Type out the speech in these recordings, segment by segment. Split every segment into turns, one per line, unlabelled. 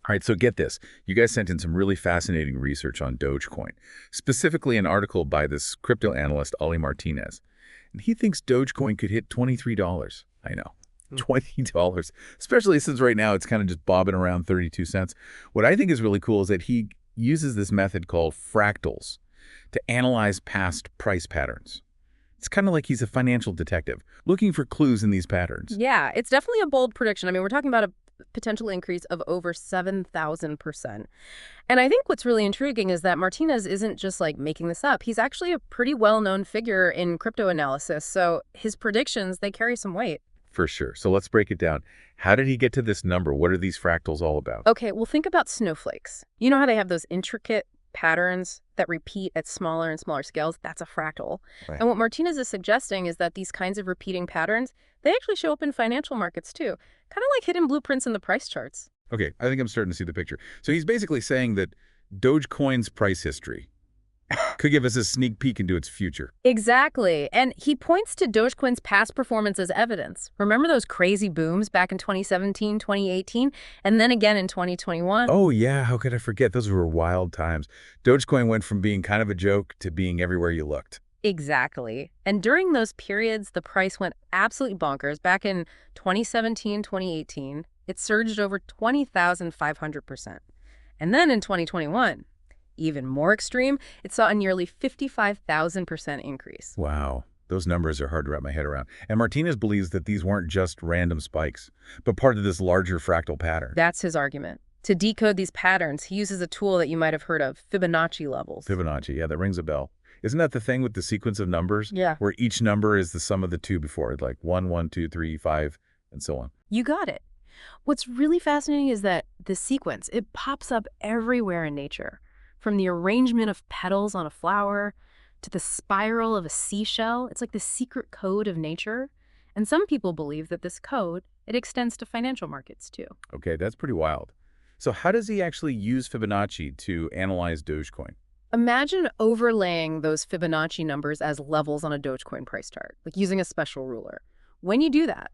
All right, so get this. You guys sent in some really fascinating research on Dogecoin, specifically an article by this crypto analyst, Ollie Martinez. And he thinks Dogecoin could hit $23. I know, $20, especially since right now it's kind of just bobbing around 32 cents. What I think is really cool is that he uses this method called fractals to analyze past price patterns. It's kind of like he's a financial detective, looking for clues in these patterns.
Yeah, it's definitely a bold prediction. I mean, we're talking about a potential increase of over 7,000%. And I think what's really intriguing is that Martinez isn't just like making this up. He's actually a pretty well-known figure in crypto analysis. So his predictions, they carry some weight.
For sure. So let's break it down. How did he get to this number? What are these fractals all about?
Okay, well, think about snowflakes. You know how they have those intricate patterns that repeat at smaller and smaller scales? That's a fractal.
Right.
And what Martinez is suggesting is that these kinds of repeating patterns, they actually show up in financial markets too, kind of like hidden blueprints in the price charts.
Okay, I think I'm starting to see the picture. So he's basically saying that Dogecoin's price history could give us a sneak peek into its future.
Exactly. And he points to Dogecoin's past performance as evidence. Remember those crazy booms back in 2017, 2018, and then again in 2021?
Oh, yeah, how could I forget? Those were wild times. Dogecoin went from being kind of a joke to being everywhere you looked.
Exactly. And during those periods, the price went absolutely bonkers. Back in 2017, 2018, it surged over 20,500%. And then in 2021, even more extreme, it saw a nearly 55,000% increase.
Wow, those numbers are hard to wrap my head around. And Martinez believes that these weren't just random spikes, but part of this larger fractal pattern.
That's his argument. To decode these patterns, he uses a tool that you might have heard of, Fibonacci levels.
Fibonacci, yeah, that rings a bell. Isn't that the thing with the sequence of numbers?
Yeah.
Where each number is the sum of the two before it, like 1, 1, 2, 3, 5, and so on.
You got it. What's really fascinating is that the sequence, it pops up everywhere in nature. From the arrangement of petals on a flower to the spiral of a seashell, it's like the secret code of nature. And some people believe that this code, it extends to financial markets too.
Okay, that's pretty wild. So how does he actually use Fibonacci to analyze Dogecoin?
Imagine overlaying those Fibonacci numbers as levels on a Dogecoin price chart, like using a special ruler. When you do that,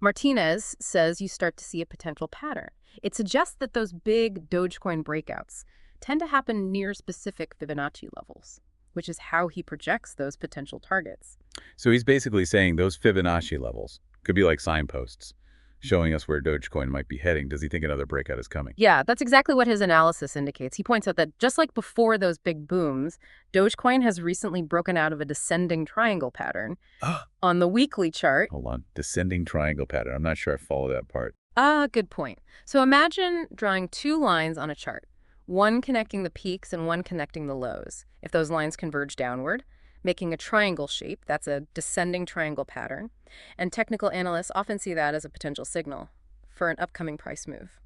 Martinez says you start to see a potential pattern. It suggests that those big Dogecoin breakouts tend to happen near specific Fibonacci levels, which is how he projects those potential targets.
So he's basically saying those Fibonacci levels could be like signposts, showing us where Dogecoin might be heading. Does he think another breakout is coming?
Yeah, that's exactly what his analysis indicates. He points out that just like before those big booms, Dogecoin has recently broken out of a descending triangle pattern. On the weekly chart.
Hold on. Descending triangle pattern. I'm not sure I follow that part.
Good point. So imagine drawing two lines on a chart, one connecting the peaks and one connecting the lows. If those lines converge downward, making a triangle shape, that's a descending triangle pattern. And technical analysts often see that as a potential signal for an upcoming price move.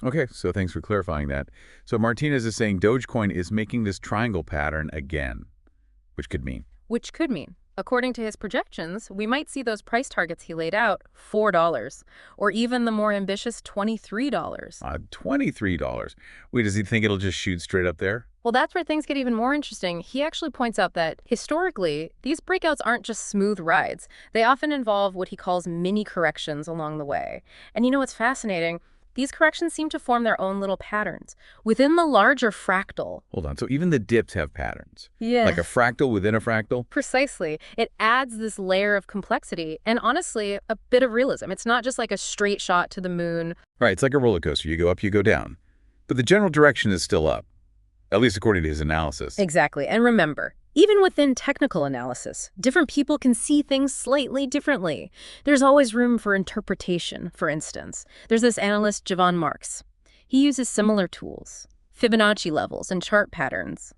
Okay, so thanks for clarifying that. So Martinez is saying Dogecoin is making this triangle pattern again, which could mean?
Which could mean, according to his projections, we might see those price targets he laid out, $4, or even the more ambitious $23.
$23. Wait, does he think it'll just shoot straight up there?
Well, that's where things get even more interesting. He actually points out that, historically, these breakouts aren't just smooth rides. They often involve what he calls mini corrections along the way. And you know what's fascinating? These corrections seem to form their own little patterns within the larger fractal.
Hold on, so even the dips have patterns?
Yeah.
Like a fractal within a fractal?
Precisely. It adds this layer of complexity and, honestly, a bit of realism. It's not just like a straight shot to the moon.
Right, it's like a roller coaster. You go up, you go down. But the general direction is still up, at least according to his analysis.
Exactly. And remember, even within technical analysis, different people can see things slightly differently. There's always room for interpretation, for instance. There's this analyst, Javon Marks. He uses similar tools, Fibonacci levels and chart patterns.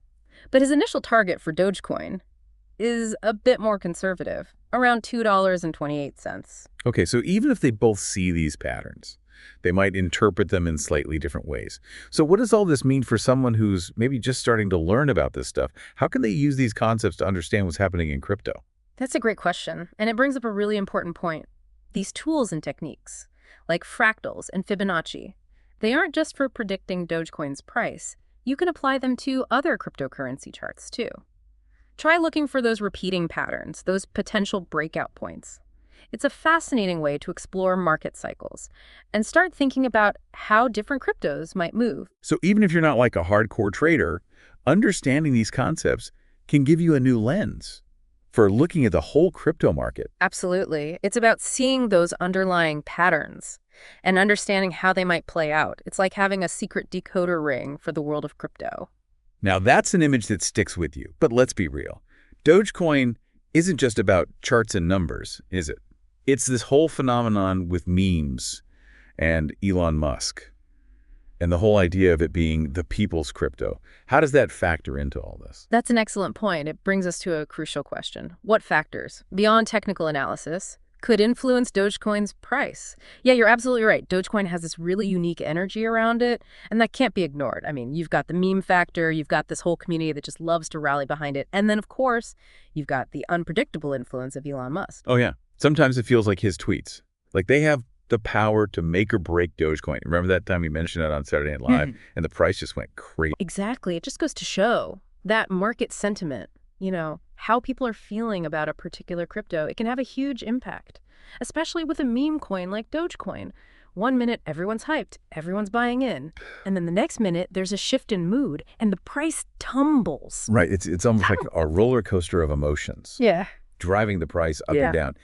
But his initial target for Dogecoin is a bit more conservative, around $2.28.
Okay, so even if they both see these patterns, they might interpret them in slightly different ways. So what does all this mean for someone who's maybe just starting to learn about this stuff? How can they use these concepts to understand what's happening in crypto?
That's a great question, and it brings up a really important point. These tools and techniques, like fractals and Fibonacci, they aren't just for predicting Dogecoin's price. You can apply them to other cryptocurrency charts, too. Try looking for those repeating patterns, those potential breakout points. It's a fascinating way to explore market cycles and start thinking about how different cryptos might move.
So even if you're not like a hardcore trader, understanding these concepts can give you a new lens for looking at the whole crypto market.
Absolutely. It's about seeing those underlying patterns and understanding how they might play out. It's like having a secret decoder ring for the world of crypto.
Now that's an image that sticks with you, but let's be real. Dogecoin isn't just about charts and numbers, is it? It's this whole phenomenon with memes and Elon Musk and the whole idea of it being the people's crypto. How does that factor into all this?
That's an excellent point. It brings us to a crucial question. What factors, beyond technical analysis, could influence Dogecoin's price? Yeah, you're absolutely right. Dogecoin has this really unique energy around it, and that can't be ignored. I mean, you've got the meme factor, you've got this whole community that just loves to rally behind it, and then, of course, you've got the unpredictable influence of Elon Musk.
Oh, yeah. Sometimes it feels like his tweets. Like they have the power to make or break Dogecoin. Remember that time we mentioned it on Saturday Night Live, and the price just went crazy.
Exactly. It just goes to show that market sentiment, how people are feeling about a particular crypto, it can have a huge impact, especially with a meme coin like Dogecoin. One minute, everyone's hyped, everyone's buying in. And then the next minute, there's a shift in mood, and the price tumbles.
Right. It's almost like a roller coaster of emotions.
Yeah.
Driving the price up and down.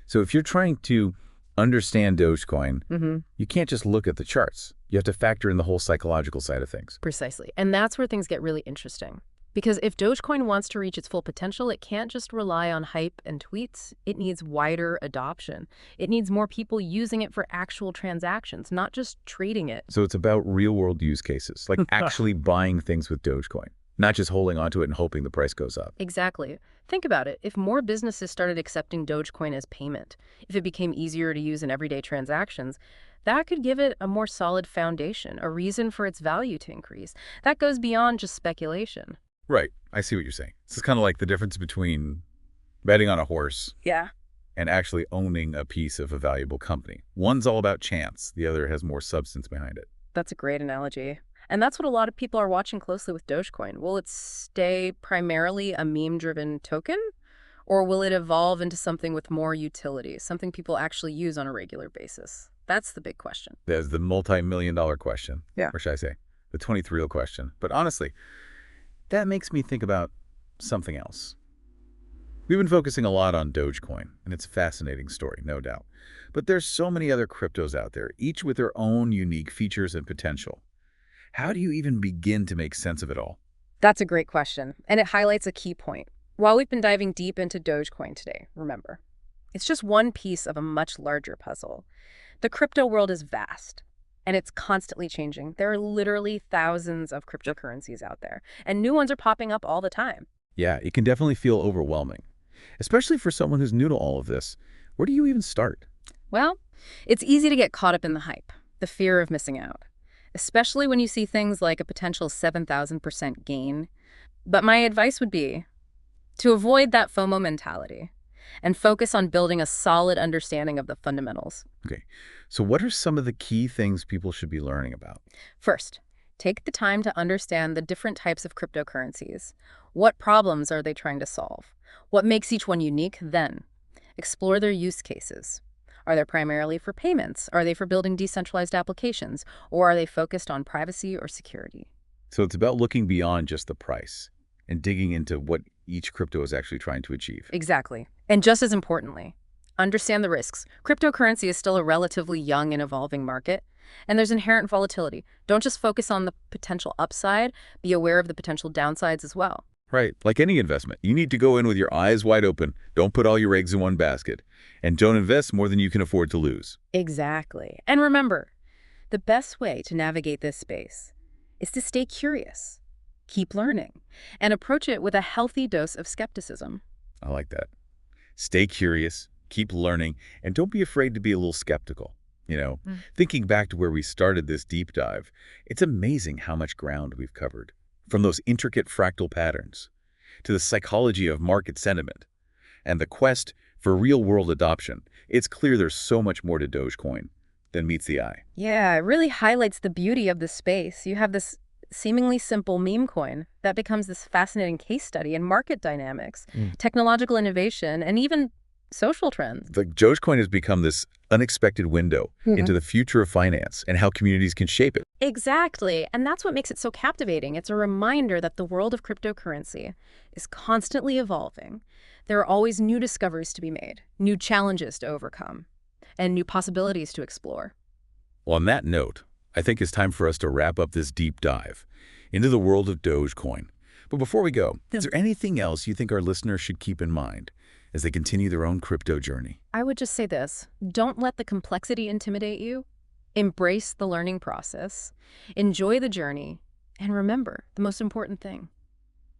So if you're trying to understand Dogecoin, you can't just look at the charts. You have to factor in the whole psychological side of things.
Precisely. And that's where things get really interesting. Because if Dogecoin wants to reach its full potential, it can't just rely on hype and tweets. It needs wider adoption. It needs more people using it for actual transactions, not just trading it.
So it's about real-world use cases, like actually buying things with Dogecoin, not just holding onto it and hoping the price goes up.
Exactly. Think about it. If more businesses started accepting Dogecoin as payment, if it became easier to use in everyday transactions, that could give it a more solid foundation, a reason for its value to increase. That goes beyond just speculation.
Right. I see what you're saying. This is kind of like the difference between betting on a horse and actually owning a piece of a valuable company. One's all about chance. The other has more substance behind it.
That's a great analogy. And that's what a lot of people are watching closely with Dogecoin. Will it stay primarily a meme-driven token? Or will it evolve into something with more utility, something people actually use on a regular basis? That's the big question.
There's the multi-million-dollar question.
Yeah.
Or should I say, the 23-year-old question. But honestly, that makes me think about something else. We've been focusing a lot on Dogecoin, and it's a fascinating story, no doubt. But there's so many other cryptos out there, each with their own unique features and potential. How do you even begin to make sense of it all?
That's a great question, and it highlights a key point. While we've been diving deep into Dogecoin today, remember, it's just one piece of a much larger puzzle. The crypto world is vast, and it's constantly changing. There are literally thousands of cryptocurrencies out there, and new ones are popping up all the time.
Yeah, it can definitely feel overwhelming, especially for someone who's new to all of this. Where do you even start?
Well, it's easy to get caught up in the hype, the fear of missing out, especially when you see things like a potential 7,000% gain. But my advice would be to avoid that FOMO mentality and focus on building a solid understanding of the fundamentals.
Okay, so what are some of the key things people should be learning about?
First, take the time to understand the different types of cryptocurrencies. What problems are they trying to solve? What makes each one unique? Then, explore their use cases. Are they primarily for payments? Are they for building decentralized applications? Or are they focused on privacy or security?
So it's about looking beyond just the price and digging into what each crypto is actually trying to achieve.
Exactly. And just as importantly, understand the risks. Cryptocurrency is still a relatively young and evolving market, and there's inherent volatility. Don't just focus on the potential upside, be aware of the potential downsides as well.
Right. Like any investment, you need to go in with your eyes wide open. Don't put all your eggs in one basket. And don't invest more than you can afford to lose.
Exactly. And remember, the best way to navigate this space is to stay curious, keep learning, and approach it with a healthy dose of skepticism.
I like that. Stay curious, keep learning, and don't be afraid to be a little skeptical. Thinking back to where we started this deep dive, it's amazing how much ground we've covered. From those intricate fractal patterns to the psychology of market sentiment and the quest for real-world adoption, it's clear there's so much more to Dogecoin than meets the eye.
Yeah, it really highlights the beauty of this space. You have this seemingly simple meme coin that becomes this fascinating case study in market dynamics, technological innovation, and even Social trends.
The Dogecoin has become this unexpected window into the future of finance and how communities can shape it.
Exactly. And that's what makes it so captivating. It's a reminder that the world of cryptocurrency is constantly evolving. There are always new discoveries to be made, new challenges to overcome, and new possibilities to explore.
Well, on that note, I think it's time for us to wrap up this deep dive into the world of Dogecoin. But before we go, is there anything else you think our listeners should keep in mind as they continue their own crypto journey?
I would just say this: don't let the complexity intimidate you. Embrace the learning process, enjoy the journey, and remember, the most important thing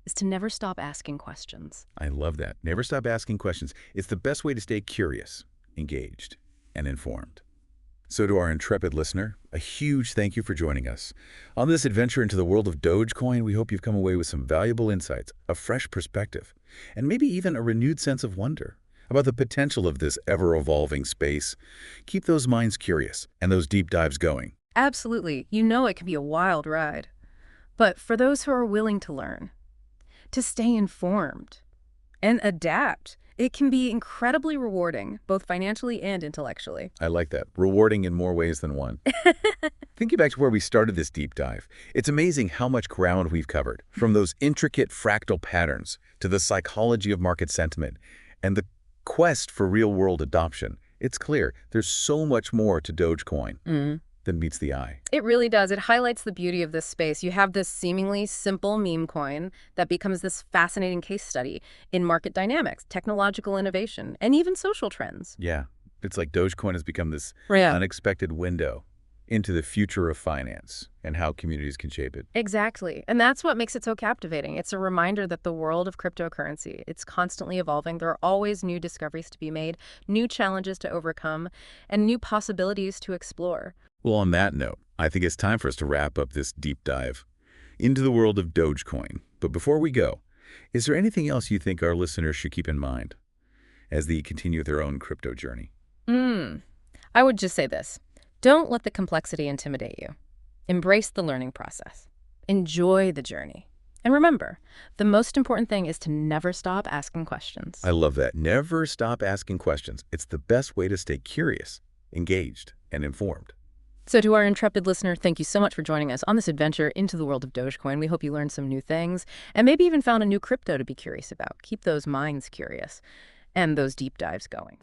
is to never stop asking questions.
I love that. Never stop asking questions. It's the best way to stay curious, engaged, and informed. So to our intrepid listener, a huge thank you for joining us. On this adventure into the world of Dogecoin, we hope you've come away with some valuable insights, a fresh perspective, and maybe even a renewed sense of wonder about the potential of this ever-evolving space. Keep those minds curious and those deep dives going.
Absolutely. You know it can be a wild ride. But for those who are willing to learn, to stay informed, and adapt, it can be incredibly rewarding, both financially and intellectually.
I like that. Rewarding in more ways than one. Thinking back to where we started this deep dive, it's amazing how much ground we've covered, from those intricate fractal patterns to the psychology of market sentiment and the quest for real-world adoption. It's clear there's so much more to Dogecoin than meets the eye.
It really does. It highlights the beauty of this space. You have this seemingly simple meme coin that becomes this fascinating case study in market dynamics, technological innovation, and even social trends.
Yeah, it's like Dogecoin has become this
Yeah.
unexpected window into the future of finance and how communities can shape it.
Exactly. And that's what makes it so captivating. It's a reminder that the world of cryptocurrency, it's constantly evolving. There are always new discoveries to be made, new challenges to overcome, and new possibilities to explore.
Well, on that note, I think it's time for us to wrap up this deep dive into the world of Dogecoin. But before we go, is there anything else you think our listeners should keep in mind as they continue their own crypto journey?
I would just say this: don't let the complexity intimidate you. Embrace the learning process. Enjoy the journey. And remember, the most important thing is to never stop asking questions.
I love that. Never stop asking questions. It's the best way to stay curious, engaged, and informed.
So to our intrepid listener, thank you so much for joining us on this adventure into the world of Dogecoin. We hope you learned some new things and maybe even found a new crypto to be curious about. Keep those minds curious and those deep dives going.